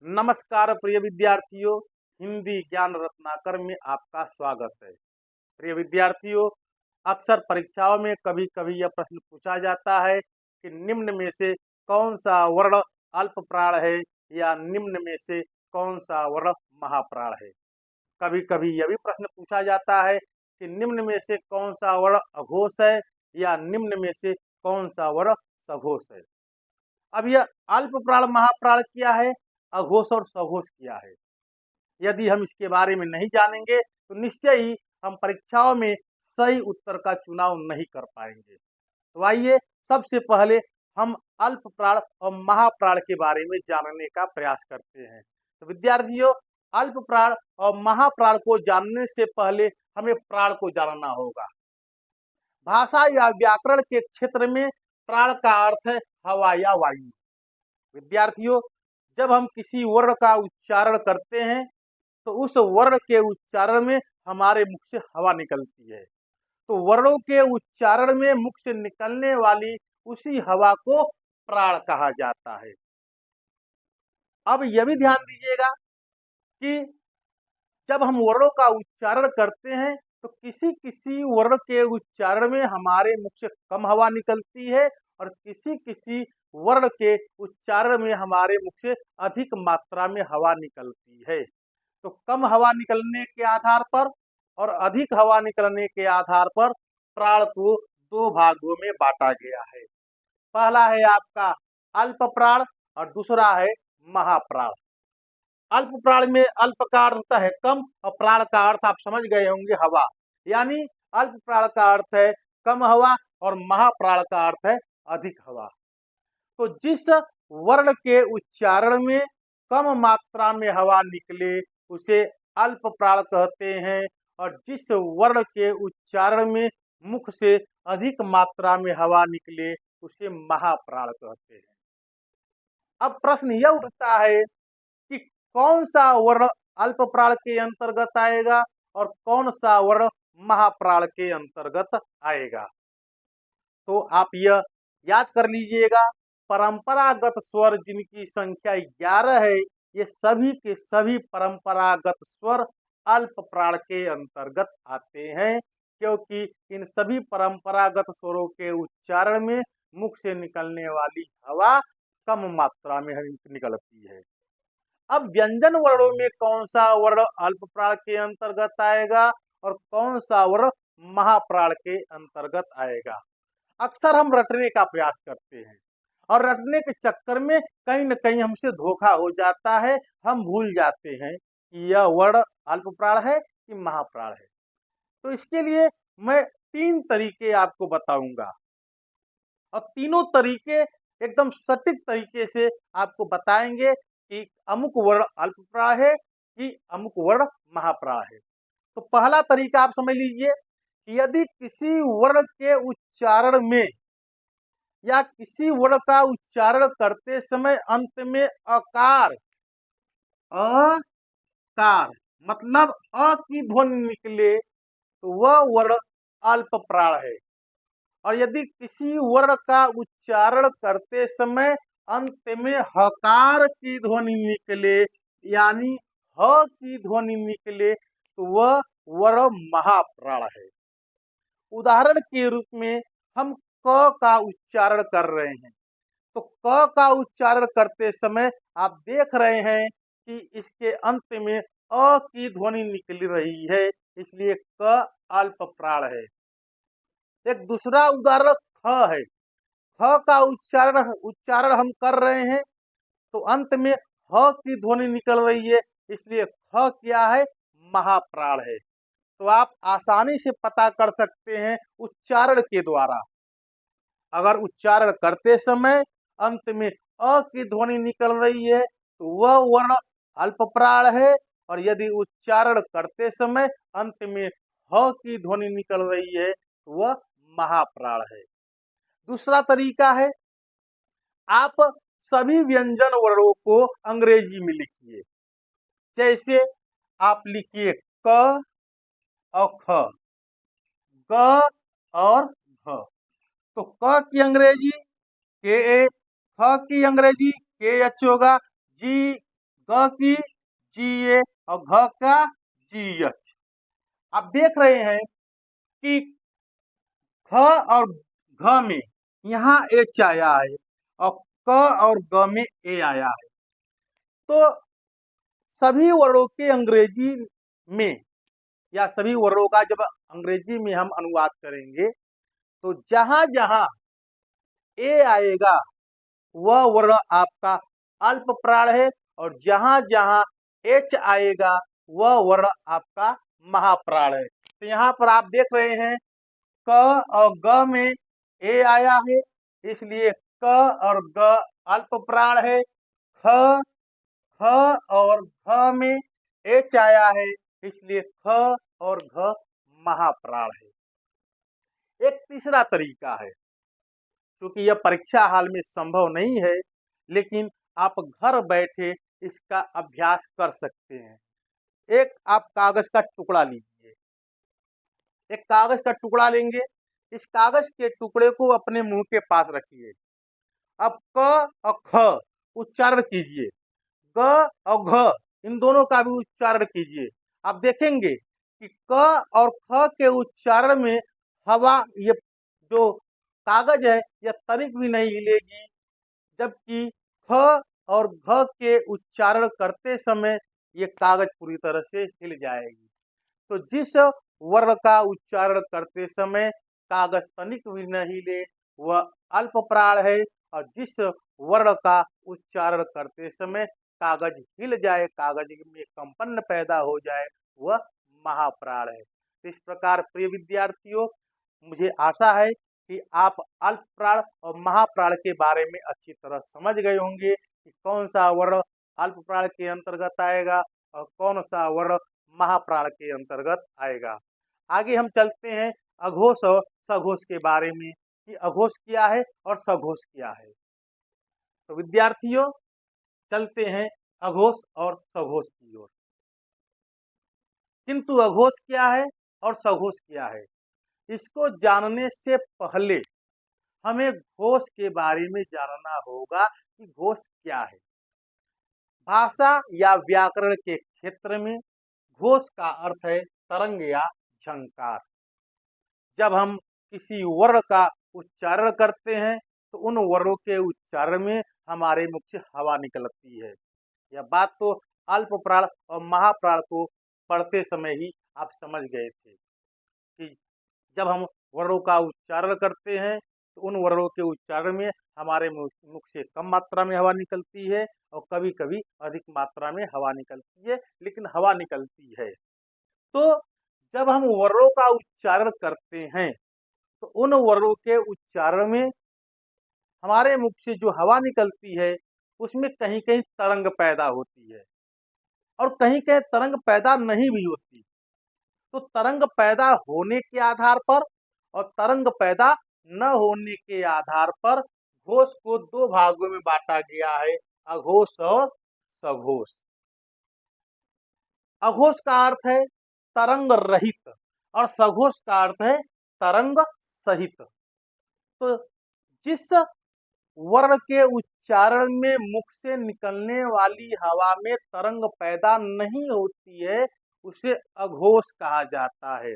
नमस्कार प्रिय विद्यार्थियों, हिंदी ज्ञान रत्नाकर में आपका स्वागत है। प्रिय विद्यार्थियों, अक्सर परीक्षाओं में कभी कभी यह प्रश्न पूछा जाता है कि निम्न में से कौन सा वर्ण अल्प प्राण है या निम्न में से कौन सा वर्ण महाप्राण है। कभी कभी यह भी प्रश्न पूछा जाता है कि निम्न में से कौन सा वर्ण अघोष है या निम्न में से कौन सा वर्ण सघोष है। अब यह अल्प प्राण महाप्राण क्या है, अघोष और सघोष क्या है, यदि हम इसके बारे में नहीं जानेंगे तो निश्चय ही हम परीक्षाओं में सही उत्तर का चुनाव नहीं कर पाएंगे। तो आइए सबसे पहले हम अल्प प्राण और महाप्राण के बारे में जानने का प्रयास करते हैं। तो विद्यार्थियों, अल्प प्राण और महाप्राण को जानने से पहले हमें प्राण को जानना होगा। भाषा या व्याकरण के क्षेत्र में प्राण का अर्थ है हवा या वायु। विद्यार्थियों, जब हम किसी वर्ण का उच्चारण करते हैं तो उस वर्ण के उच्चारण में हमारे मुख से हवा निकलती है। तो वर्णों के उच्चारण में मुख से निकलने वाली उसी हवा को प्राण कहा जाता है। अब यह भी ध्यान दीजिएगा कि जब हम वर्णों का उच्चारण करते हैं तो किसी किसी वर्ण के उच्चारण में हमारे मुख से कम हवा निकलती है और किसी किसी वर्ण के उच्चारण में हमारे मुख से अधिक मात्रा में हवा निकलती है। तो कम हवा निकलने के आधार पर और अधिक हवा निकलने के आधार पर प्राण को दो भागों में बांटा गया है। पहला है आपका अल्प प्राण और दूसरा है महाप्राण। अल्प प्राण में अल्प का अर्थ होता है कम और प्राण का अर्थ आप समझ गए होंगे हवा, यानी अल्प प्राण का अर्थ है कम हवा और महाप्राण का अर्थ है अधिक हवा। तो जिस वर्ण के उच्चारण में कम मात्रा में हवा निकले उसे अल्प प्राण कहते हैं और जिस वर्ण के उच्चारण में मुख से अधिक मात्रा में हवा निकले उसे महाप्राण कहते हैं। अब प्रश्न यह उठता है कि कौन सा वर्ण अल्प प्राण के अंतर्गत आएगा और कौन सा वर्ण महाप्राण के अंतर्गत आएगा। तो आप यह याद कर लीजिएगा, परंपरागत स्वर जिनकी संख्या 11 है, ये सभी के सभी परंपरागत स्वर अल्प प्राण के अंतर्गत आते हैं, क्योंकि इन सभी परंपरागत स्वरों के उच्चारण में मुख से निकलने वाली हवा कम मात्रा में निकलती है। अब व्यंजन वर्णों में कौन सा वर्ण अल्प प्राण के अंतर्गत आएगा और कौन सा वर्ण महाप्राण के अंतर्गत आएगा। अक्सर हम रटने का प्रयास करते हैं और रटने के चक्कर में कहीं न कहीं हमसे धोखा हो जाता है, हम भूल जाते हैं कि यह वर्ण अल्प प्राण है कि महाप्राण है। तो इसके लिए मैं 3 तरीके आपको बताऊंगा और तीनों तरीके एकदम सटीक तरीके से आपको बताएंगे कि अमुक वर्ण अल्प प्राण है कि अमुक वर्ण महाप्राण है। तो पहला तरीका आप समझ लीजिए, यदि किसी वर्ण के उच्चारण में या किसी वर्ण का उच्चारण करते समय अंत में अकार अकार मतलब अ की ध्वनि निकले तो वह वर्ण अल्प प्राण है। और यदि किसी वर्ण का उच्चारण करते समय अंत में हकार की ध्वनि निकले यानी ह की ध्वनि निकले तो वह वर्ण महाप्राण है। उदाहरण के रूप में हम क का उच्चारण कर रहे हैं, तो क का उच्चारण करते समय आप देख रहे हैं कि इसके अंत में अ की ध्वनि निकल रही है, इसलिए क अल्प प्राण है। एक दूसरा उदाहरण ख है, ख का उच्चारण हम कर रहे हैं तो अंत में ह की ध्वनि निकल रही है, इसलिए ख क्या है, महाप्राण है। तो आप आसानी से पता कर सकते हैं उच्चारण के द्वारा। अगर उच्चारण करते समय अंत में अ की ध्वनि निकल रही है तो वह वर्ण अल्प प्राण है, और यदि उच्चारण करते समय अंत में ह की ध्वनि निकल रही है तो वह महाप्राण है। दूसरा तरीका है, आप सभी व्यंजन वर्णों को अंग्रेजी में लिखिए। जैसे आप लिखिए क और ख, ग और घ। तो क की अंग्रेजी के ए, ख की अंग्रेजी के एच होगा, जी ग की GA और घ का GH। आप देख रहे हैं कि ख और घ में यहाँ H आया है और क और ग में A आया है। तो सभी वर्णों के अंग्रेजी में या सभी वर्णों का जब अंग्रेजी में हम अनुवाद करेंगे तो जहां जहां ए आएगा वह वर्ण आपका अल्प प्राण है और जहां जहां एच आएगा वह वर्ण आपका महाप्राण है। तो यहाँ पर आप देख रहे हैं क और ग में ए आया है, इसलिए क और ग अल्प प्राण है। ख ख और घ में एच आया है, इसलिए ख और घ महाप्राण है। एक तीसरा तरीका है, क्योंकि यह परीक्षा हाल में संभव नहीं है, लेकिन आप घर बैठे इसका अभ्यास कर सकते हैं। एक आप कागज का टुकड़ा लीजिए, एक कागज का टुकड़ा लेंगे, इस कागज के टुकड़े को अपने मुंह के पास रखिए। अब क और ख उच्चारण कीजिए, ग और घ इन दोनों का भी उच्चारण कीजिए। आप देखेंगे कि क और ख के उच्चारण में हवा, ये जो कागज है यह तनिक भी नहीं हिलेगी, जबकि ख और घ के उच्चारण करते समय ये कागज पूरी तरह से हिल जाएगी। तो जिस वर्ण का उच्चारण करते समय कागज तनिक भी न हिले वह अल्प प्राण है, और जिस वर्ण का उच्चारण करते समय कागज हिल जाए, कागज में कंपन पैदा हो जाए, वह महाप्राण है। तो इस प्रकार प्रिय विद्यार्थियों, मुझे आशा है कि आप अल्प प्राण और महाप्राण के बारे में अच्छी तरह समझ गए होंगे कि कौन सा वर्ण अल्प प्राण के अंतर्गत आएगा और कौन सा वर्ण महाप्राण के अंतर्गत आएगा। आगे हम चलते हैं अघोष और सघोष के बारे में कि अघोष क्या है और सघोष क्या है। तो विद्यार्थियों, चलते हैं अघोष और सघोष की ओर। किंतु अघोष क्या है और सघोष क्या है, इसको जानने से पहले हमें घोष के बारे में जानना होगा कि घोष क्या है। भाषा या व्याकरण के क्षेत्र में घोष का अर्थ है तरंग या झंकार। जब हम किसी वर्ण का उच्चारण करते हैं तो उन वर्णों के उच्चारण में हमारे मुख से हवा निकलती है। यह बात तो अल्प प्राण और महाप्राण को पढ़ते समय ही आप समझ गए थे कि जब हम वर्णों का उच्चारण करते हैं तो उन वर्णों के उच्चारण में हमारे मुख से कम मात्रा में हवा निकलती है और कभी कभी अधिक मात्रा में हवा निकलती है, लेकिन हवा निकलती है। तो जब हम वर्णों का उच्चारण करते हैं तो उन वर्णों के उच्चारण में हमारे मुख से जो हवा निकलती है उसमें कहीं कहीं तरंग पैदा होती है और कहीं कहीं तरंग पैदा नहीं भी होती। तो तरंग पैदा होने के आधार पर और तरंग पैदा न होने के आधार पर घोष को दो भागों में बांटा गया है, अघोष और सघोष। अघोष का अर्थ है तरंग रहित और सघोष का अर्थ है तरंग सहित। तो जिस वर्ण के उच्चारण में मुख से निकलने वाली हवा में तरंग पैदा नहीं होती है उसे अघोष कहा जाता है।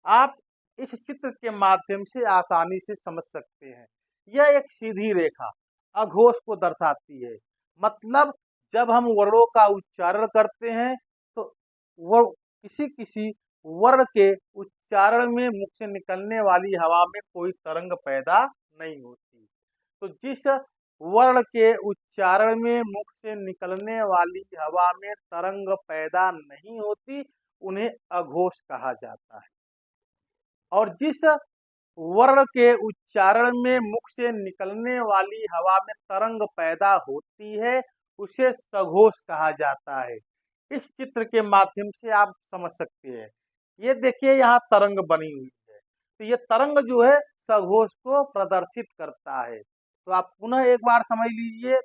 आप इस चित्र के माध्यम से आसानी से समझ सकते हैं। यह एक सीधी रेखा अघोष को दर्शाती है। मतलब जब हम वर्णों का उच्चारण करते हैं तो वो किसी किसी वर्ण के उच्चारण में मुख से निकलने वाली हवा में कोई तरंग पैदा नहीं होती। तो जिस वर्ण के उच्चारण में मुख से निकलने वाली हवा में तरंग पैदा नहीं होती उन्हें अघोष कहा जाता है, और जिस वर्ण के उच्चारण में मुख से निकलने वाली हवा में तरंग पैदा होती है उसे सघोष कहा जाता है। इस चित्र के माध्यम से आप समझ सकते हैं। ये देखिए यहाँ तरंग बनी हुई है, तो ये तरंग जो है सघोष को प्रदर्शित करता है। तो आप पुनः एक बार समझ लीजिए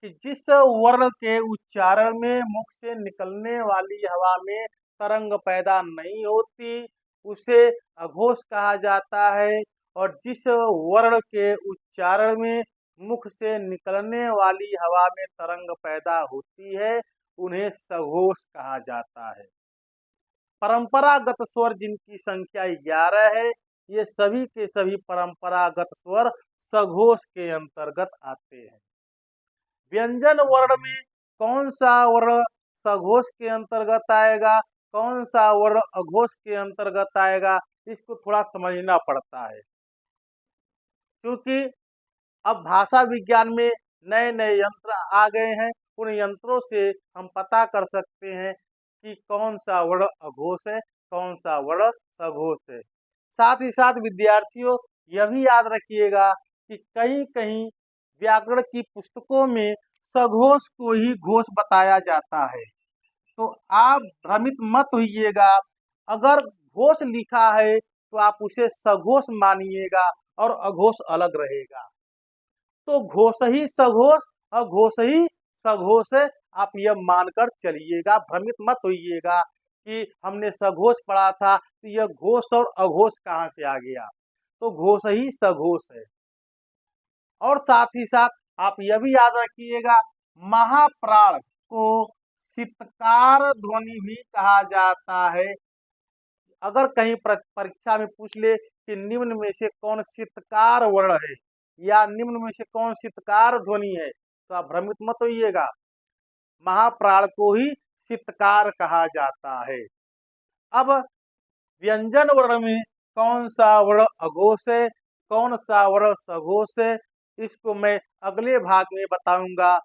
कि जिस वर्ण के उच्चारण में मुख से निकलने वाली हवा में तरंग पैदा नहीं होती उसे अघोष कहा जाता है, और जिस वर्ण के उच्चारण में मुख से निकलने वाली हवा में तरंग पैदा होती है उन्हें सघोष कहा जाता है। परंपरागत स्वर जिनकी संख्या 11 है, ये सभी के सभी परंपरागत स्वर सघोष के अंतर्गत आते हैं। व्यंजन वर्ण में कौन सा वर्ण सघोष के अंतर्गत आएगा, कौन सा वर्ण अघोष के अंतर्गत आएगा, इसको थोड़ा समझना पड़ता है, क्योंकि अब भाषा विज्ञान में नए नए यंत्र आ गए हैं। उन यंत्रों से हम पता कर सकते हैं कि कौन सा वर्ण अघोष है, कौन सा वर्ण सघोष है। साथ ही साथ विद्यार्थियों यह भी याद रखिएगा कि कहीं कहीं व्याकरण की पुस्तकों में सघोष को ही घोष बताया जाता है, तो आप भ्रमित मत होइएगा। अगर घोष लिखा है तो आप उसे सघोष मानिएगा और अघोष अलग रहेगा। तो घोष ही सघोष और घोष ही सघोष है, आप यह मानकर चलिएगा, भ्रमित मत होइएगा कि हमने सघोष पढ़ा था तो यह घोष और अघोष कहाँ से आ गया। तो घोष ही सघोष है। और साथ ही साथ आप यह भी याद रखिएगा, महाप्राण को शीतकार ध्वनि भी कहा जाता है। अगर कहीं परीक्षा में पूछ ले कि निम्न में से कौन शीतकार वर्ण है या निम्न में से कौन शीतकार ध्वनि है, तो आप भ्रमित मत होइएगा, महाप्राण को ही शीतकार कहा जाता है। अब व्यंजन वर्ण में कौन सा वर्ण अघोष है, कौन सा वर्ण सघोष है, इसको मैं अगले भाग में बताऊंगा।